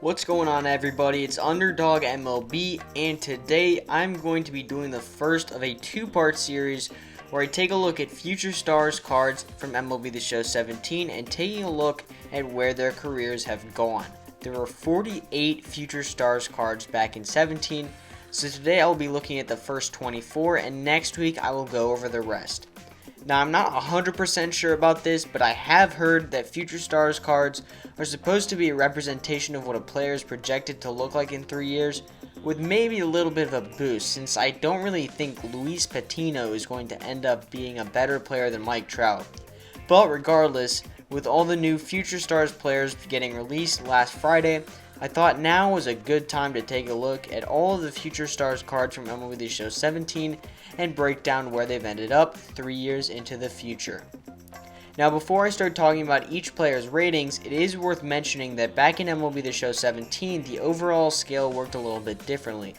What's going on, everybody? It's Underdog MLB, and today I'm going to be doing the first of a two-part series where I take a look at future stars cards from MLB The Show 17 and taking a look at where their careers have gone. There were 48 future stars cards back in 17, so today I'll be looking at the first 24, and next week I will go over the rest. Now, I'm not 100% sure about this, but I have heard that future stars cards are supposed to be a representation of what a player is projected to look like in 3 years, with maybe a little bit of a boost, since I don't really think Luis Patino is going to end up being a better player than Mike Trout. But regardless, with all the new future stars players getting released last Friday, I thought now was a good time to take a look at all of the future stars cards from MLB The Show 17 and break down where they've ended up 3 years into the future. Now, before I start talking about each player's ratings, it is worth mentioning that back in MLB The Show 17, the overall scale worked a little bit differently.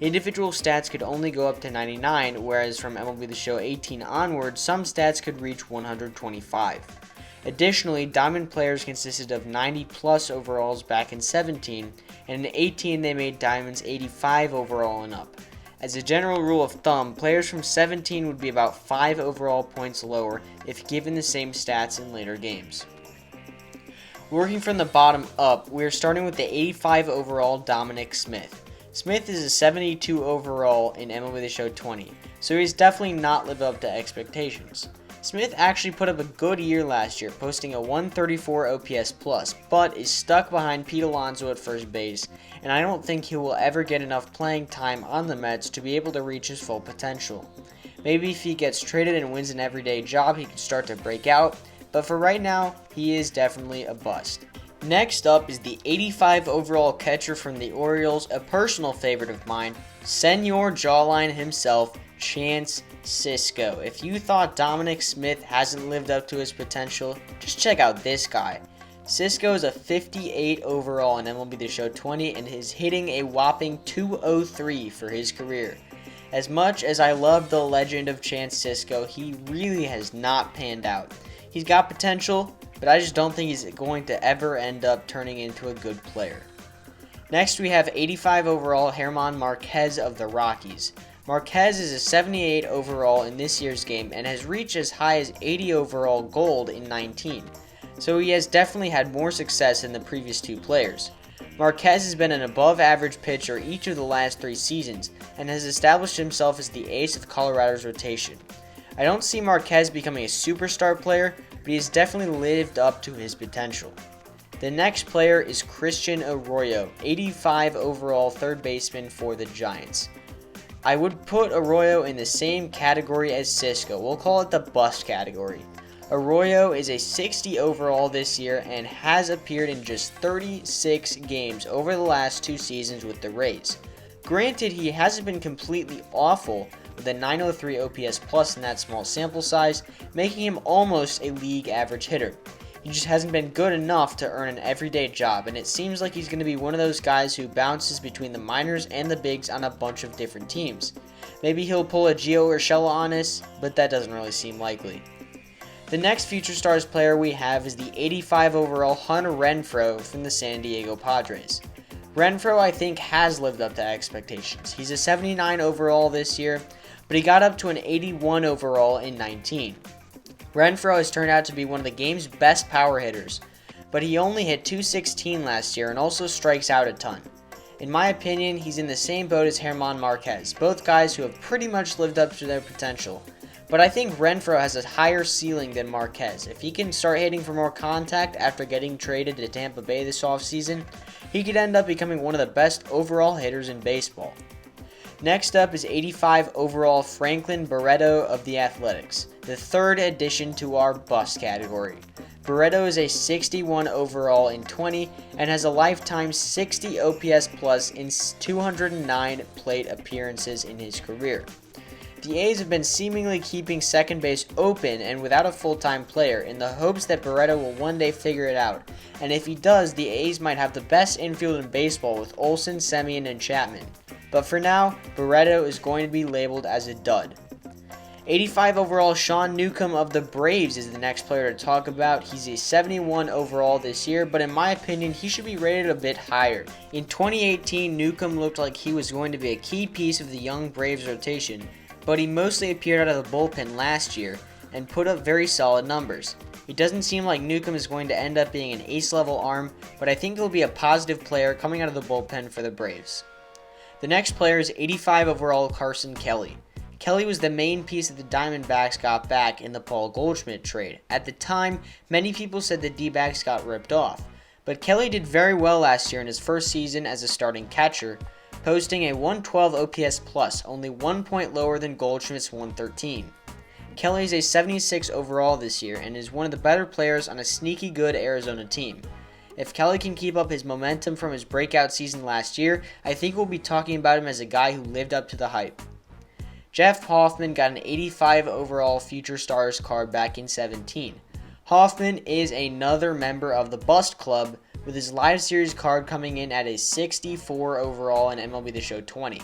Individual stats could only go up to 99, whereas from MLB The Show 18 onward, some stats could reach 125. Additionally, diamond players consisted of 90 plus overalls back in 17, and in 18 they made diamonds 85 overall and up. As a general rule of thumb, players from 17 would be about 5 overall points lower if given the same stats in later games. Working from the bottom up, we are starting with the 85 overall Dominic Smith. Smith is a 72 overall in MLB The Show 20, so he's definitely not lived up to expectations. Smith actually put up a good year last year, posting a 134 OPS plus, but is stuck behind Pete Alonso at first base, and I don't think he will ever get enough playing time on the Mets to be able to reach his full potential. Maybe if he gets traded and wins an everyday job, he could start to break out, but for right now, he is definitely a bust. Next up is the 85 overall catcher from the Orioles, a personal favorite of mine, Senor Jawline himself, Chance Cisco. If you thought Dominic Smith hasn't lived up to his potential, just check out this guy. Cisco is a 58 overall in MLB The Show 20 and is hitting a whopping 203 for his career. As much as I love the legend of Chance Cisco, he really has not panned out. He's got potential, but I just don't think he's going to ever end up turning into a good player. Next, we have 85 overall German Marquez of the Rockies. Marquez is a 78 overall in this year's game and has reached as high as 80 overall gold in 19, so he has definitely had more success than the previous two players. Marquez has been an above average pitcher each of the last 3 seasons and has established himself as the ace of Colorado's rotation. I don't see Marquez becoming a superstar player, but he has definitely lived up to his potential. The next player is Cristian Arroyo, 85 overall third baseman for the Giants. I would put Arroyo in the same category as Cisco. We'll call it the bust category. Arroyo is a 60 overall this year and has appeared in just 36 games over the last 2 seasons with the Rays. Granted, he hasn't been completely awful with a 903 OPS plus in that small sample size, making him almost a league average hitter. He just hasn't been good enough to earn an everyday job, and it seems like he's going to be one of those guys who bounces between the minors and the bigs on a bunch of different teams. Maybe he'll pull a Gio Urshela on us, but that doesn't really seem likely. The next Future Stars player we have is the 85 overall Hunter Renfro from the San Diego Padres. Renfro, I think, has lived up to expectations. He's a 79 overall this year, but he got up to an 81 overall in 19. Renfro has turned out to be one of the game's best power hitters, but he only hit .216 last year and also strikes out a ton. In my opinion, he's in the same boat as German Marquez, both guys who have pretty much lived up to their potential. But I think Renfro has a higher ceiling than Marquez. If he can start hitting for more contact after getting traded to Tampa Bay this offseason, he could end up becoming one of the best overall hitters in baseball. Next up is 85 overall Franklin Barreto of the Athletics, the third addition to our bust category. Barreto is a 61 overall in 20 and has a lifetime 60 OPS plus in 209 plate appearances in his career. The A's have been seemingly keeping second base open and without a full-time player in the hopes that Barreto will one day figure it out, and if he does, the A's might have the best infield in baseball with Olsen, Semien, and Chapman. But for now, Barreto is going to be labeled as a dud. 85 overall, Shawn Newcomb of the Braves is the next player to talk about. He's a 71 overall this year, but in my opinion, he should be rated a bit higher. In 2018, Newcomb looked like he was going to be a key piece of the young Braves rotation, but he mostly appeared out of the bullpen last year and put up very solid numbers. It doesn't seem like Newcomb is going to end up being an ace-level arm, but I think he'll be a positive player coming out of the bullpen for the Braves. The next player is 85 overall Carson Kelly. Kelly was the main piece that the Diamondbacks got back in the Paul Goldschmidt trade. At the time, many people said the D-backs got ripped off, but Kelly did very well last year in his first season as a starting catcher, posting a 112 OPS plus, only 1 point lower than Goldschmidt's 113. Kelly is a 76 overall this year and is one of the better players on a sneaky good Arizona team. If Kelly can keep up his momentum from his breakout season last year, I think we'll be talking about him as a guy who lived up to the hype. Jeff Hoffman got an 85 overall Future Stars card back in 2017. Hoffman is another member of the Bust Club, with his live series card coming in at a 64 overall in MLB The Show 20.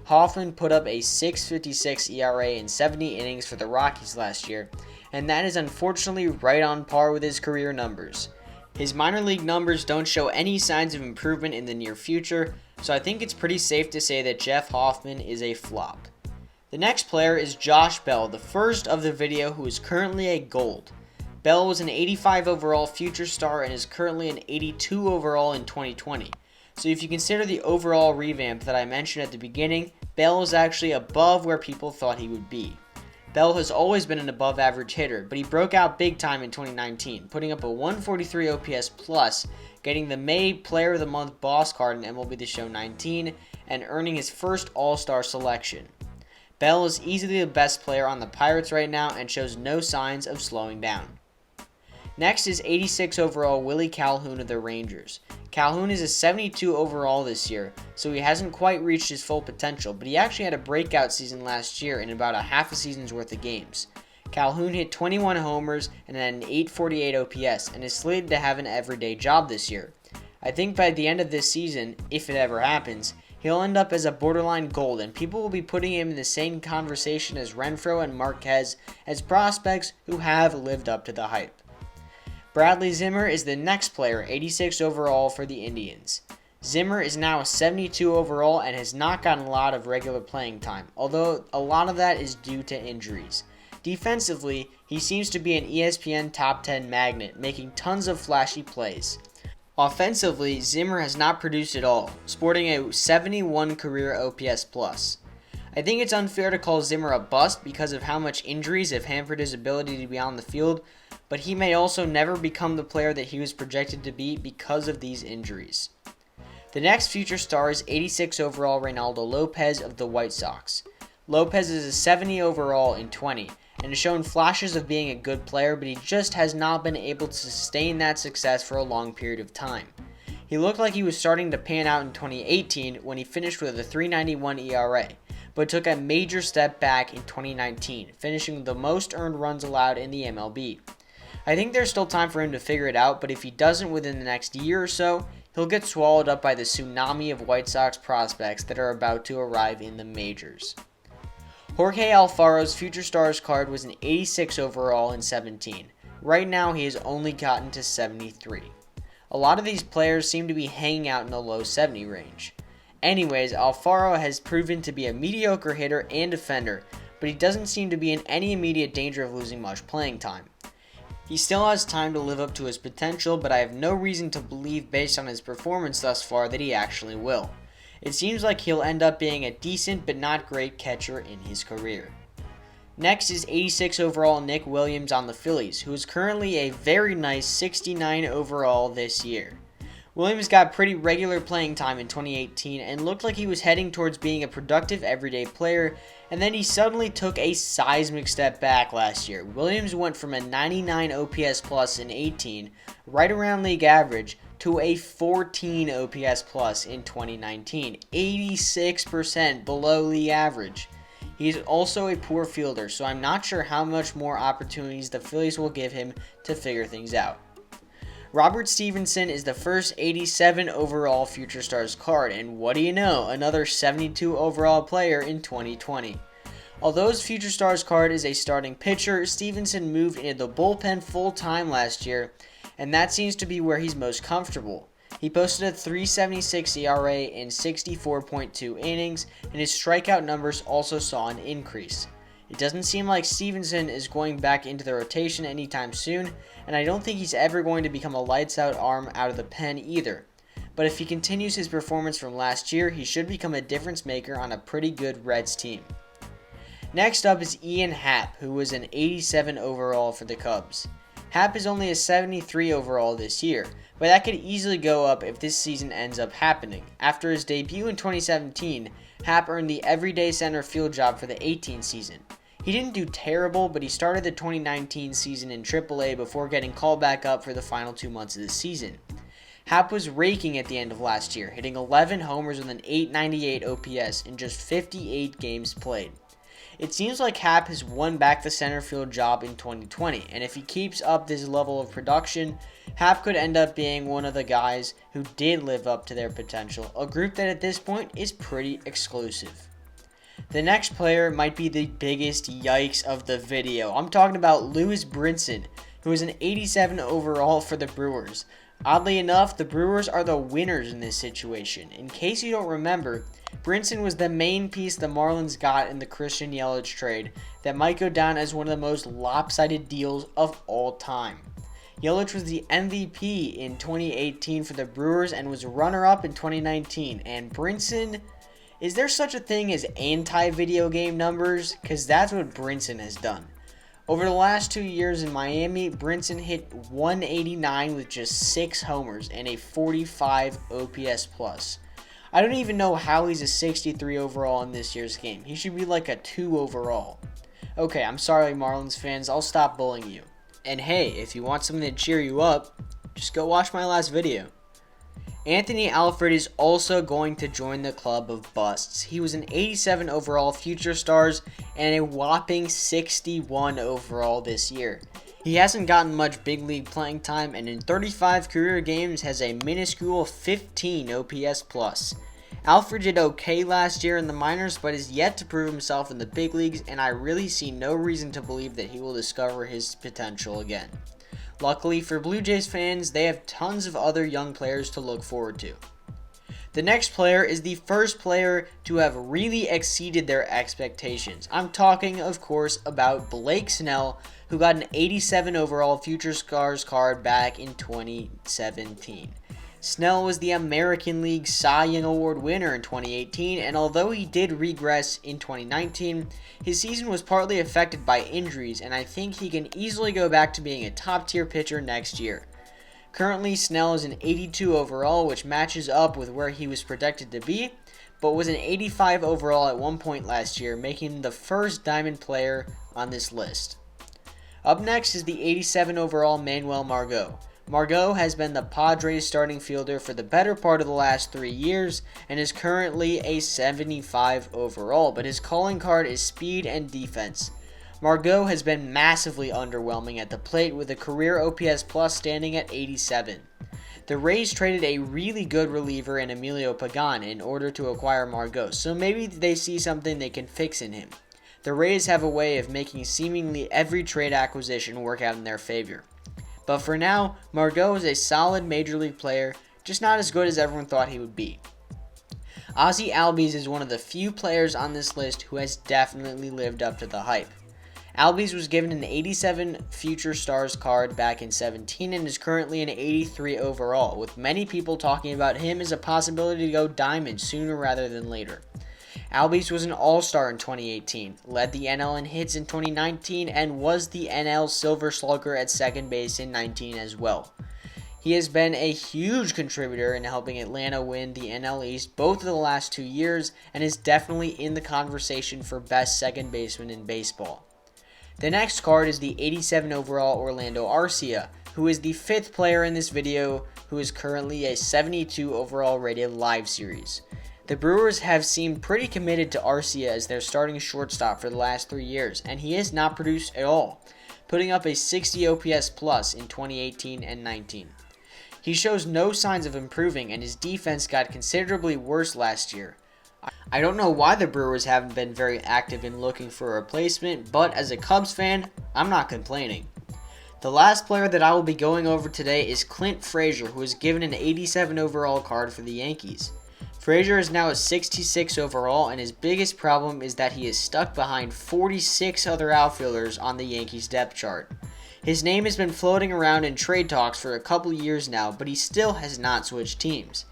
Hoffman put up a 6.56 ERA in 70 innings for the Rockies last year, and that is unfortunately right on par with his career numbers. His minor league numbers don't show any signs of improvement in the near future, so I think it's pretty safe to say that Jeff Hoffman is a flop. The next player is Josh Bell, the first of the video who is currently a gold. Bell was an 85 overall Future Star and is currently an 82 overall in 2020. So if you consider the overall revamp that I mentioned at the beginning, Bell is actually above where people thought he would be. Bell has always been an above average hitter, but he broke out big time in 2019, putting up a 143 OPS plus, getting the May Player of the Month Boss card in MLB The Show 19, and earning his first All-Star selection. Bell is easily the best player on the Pirates right now and shows no signs of slowing down. Next is 86 overall Willie Calhoun of the Rangers. Calhoun is a 72 overall this year, so he hasn't quite reached his full potential, but he actually had a breakout season last year in about a half a season's worth of games. Calhoun hit 21 homers and had an 848 OPS and is slated to have an everyday job this year. I think by the end of this season, if it ever happens, he'll end up as a borderline gold, and people will be putting him in the same conversation as Renfro and Marquez as prospects who have lived up to the hype. Bradley Zimmer is the next player, 86 overall for the Indians. Zimmer is now a 72 overall and has not gotten a lot of regular playing time, although a lot of that is due to injuries. Defensively, he seems to be an ESPN top 10 magnet, making tons of flashy plays. Offensively, Zimmer has not produced at all, sporting a 71 career OPS plus. I think it's unfair to call Zimmer a bust because of how much injuries have hampered his ability to be on the field, but he may also never become the player that he was projected to be because of these injuries. The next future star is 86 overall Ronaldo Lopez of the White Sox. Lopez is a 70 overall in 20 and has shown flashes of being a good player, but he just has not been able to sustain that success for a long period of time. He looked like he was starting to pan out in 2018 when he finished with a 3.91 ERA, but took a major step back in 2019, finishing with the most earned runs allowed in the MLB. I think there's still time for him to figure it out, but if he doesn't within the next year or so, he'll get swallowed up by the tsunami of White Sox prospects that are about to arrive in the majors. Jorge Alfaro's Future Stars card was an 86 overall in 17. Right now, he has only gotten to 73. A lot of these players seem to be hanging out in the low 70 range. Anyways, Alfaro has proven to be a mediocre hitter and defender, but he doesn't seem to be in any immediate danger of losing much playing time. He still has time to live up to his potential, but I have no reason to believe based on his performance thus far that he actually will. It seems like he'll end up being a decent but not great catcher in his career. Next is 86 overall Nick Williams on the Phillies, who is currently a very nice 69 overall this year. Williams got pretty regular playing time in 2018 and looked like he was heading towards being a productive everyday player, and then he suddenly took a seismic step back last year. Williams went from a 99 OPS plus in 18, right around league average, to a 14 OPS plus in 2019, 86% below league average. He's also a poor fielder, so I'm not sure how much more opportunities the Phillies will give him to figure things out. Robert Stevenson is the first 87 overall Future Stars card, and what do you know, another 72 overall player in 2020. Although his Future Stars card is a starting pitcher, Stevenson moved into the bullpen full-time last year, and that seems to be where he's most comfortable. He posted a 3.76 ERA in 64.2 innings, and his strikeout numbers also saw an increase. It doesn't seem like Stevenson is going back into the rotation anytime soon, and I don't think he's ever going to become a lights-out arm out of the pen either. But if he continues his performance from last year, he should become a difference maker on a pretty good Reds team. Next up is Ian Happ, who was an 87 overall for the Cubs. Happ is only a 73 overall this year, but that could easily go up if this season ends up happening. After his debut in 2017, Happ earned the everyday center field job for the 18 season. He didn't do terrible, but he started the 2019 season in AAA before getting called back up for the final 2 months of the season. Happ was raking at the end of last year, hitting 11 homers with an 898 OPS in just 58 games played. It seems like Happ has won back the center field job in 2020, and if he keeps up this level of production, Happ could end up being one of the guys who did live up to their potential, a group that at this point is pretty exclusive. The next player might be the biggest yikes of the video. I'm talking about Lewis Brinson, who is an 87 overall for the Brewers. Oddly enough, the Brewers are the winners in this situation. In case you don't remember, Brinson was the main piece the Marlins got in the Christian Yelich trade that might go down as one of the most lopsided deals of all time. Yelich was the MVP in 2018 for the Brewers and was runner-up in 2019. And Brinson, is there such a thing as anti-video game numbers? Because that's what Brinson has done. Over the last 2 years in Miami, Brinson hit 189 with just 6 homers and a 45 OPS plus. I don't even know how he's a 63 overall in this year's game. He should be like a 2 overall. Okay, I'm sorry Marlins fans, I'll stop bullying you. And hey, if you want something to cheer you up, just go watch my last video. Anthony Alfred is also going to join the club of busts. He was an 87 overall Future Stars and a whopping 61 overall this year. He hasn't gotten much big league playing time and in 35 career games has a minuscule 15 OPS plus. Alfred did okay last year in the minors but is yet to prove himself in the big leagues, and I really see no reason to believe that he will discover his potential again. Luckily for Blue Jays fans, they have tons of other young players to look forward to. The next player is the first player to have really exceeded their expectations. I'm talking, of course, about Blake Snell, who got an 87 overall Future Stars card back in 2017. Snell was the American League Cy Young Award winner in 2018, and although he did regress in 2019, his season was partly affected by injuries, and I think he can easily go back to being a top-tier pitcher next year. Currently, Snell is an 82 overall, which matches up with where he was projected to be, but was an 85 overall at one point last year, making him the first Diamond player on this list. Up next is the 87 overall Manuel Margot. Margot has been the Padres starting fielder for the better part of the last 3 years and is currently a 75 overall, but his calling card is speed and defense. Margot has been massively underwhelming at the plate with a career OPS plus standing at 87. The Rays traded a really good reliever in Emilio Pagan in order to acquire Margot, so maybe they see something they can fix in him. The Rays have a way of making seemingly every trade acquisition work out in their favor. But for now, Margot is a solid major league player, just not as good as everyone thought he would be. Ozzie Albies is one of the few players on this list who has definitely lived up to the hype. Albies was given an 87 Future Stars card back in 17 and is currently an 83 overall, with many people talking about him as a possibility to go diamond sooner rather than later. Albies was an all-star in 2018, led the NL in hits in 2019, and was the NL Silver Slugger at second base in 19 as well. He has been a huge contributor in helping Atlanta win the NL East both of the last 2 years, and is definitely in the conversation for best second baseman in baseball. The next card is the 87 overall Orlando Arcia, who is the 5th player in this video, who is currently a 72 overall rated live series. The Brewers have seemed pretty committed to Arcia as their starting shortstop for the last 3 years, and he has not produced at all, putting up a 60 OPS plus in 2018 and 19. He shows no signs of improving, and his defense got considerably worse last year. I don't know why the Brewers haven't been very active in looking for a replacement, but as a Cubs fan, I'm not complaining. The last player that I will be going over today is Clint Frazier, who was given an 87 overall card for the Yankees. Frazier is now a 66 overall, and his biggest problem is that he is stuck behind 46 other outfielders on the Yankees depth chart. His name has been floating around in trade talks for a couple years now, but he still has not switched teams.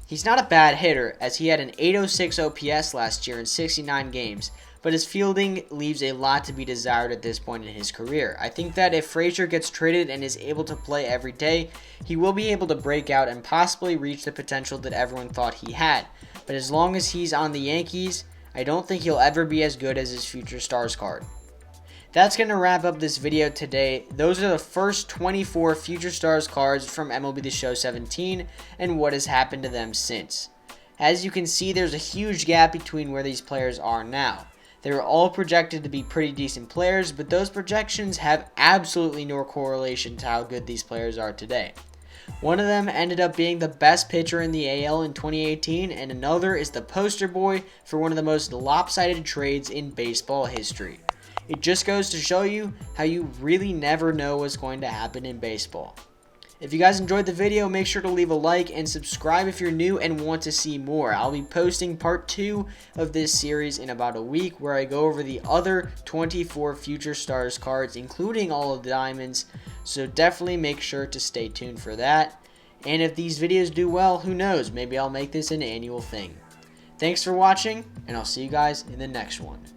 He's not a bad hitter, as he had an 806 OPS last year in 69 games, but his fielding leaves a lot to be desired at this point in his career. I think that if Frazier gets traded and is able to play every day, he will be able to break out and possibly reach the potential that everyone thought he had. But as long as he's on the Yankees, I don't think he'll ever be as good as his future stars card. That's going to wrap up this video today. Those are the first 24 Future Stars cards from MLB The Show 17 and what has happened to them since. As you can see, there's a huge gap between where these players are now. They were all projected to be pretty decent players, but those projections have absolutely no correlation to how good these players are today. One of them ended up being the best pitcher in the AL in 2018, and another is the poster boy for one of the most lopsided trades in baseball history. It just goes to show you how you really never know what's going to happen in baseball. If you guys enjoyed the video, make sure to leave a like and subscribe if you're new and want to see more. I'll be posting part 2 of this series in about a week, where I go over the other 24 Future Stars cards, including all of the diamonds, so definitely make sure to stay tuned for that. And if these videos do well, who knows, maybe I'll make this an annual thing. Thanks for watching, and I'll see you guys in the next one.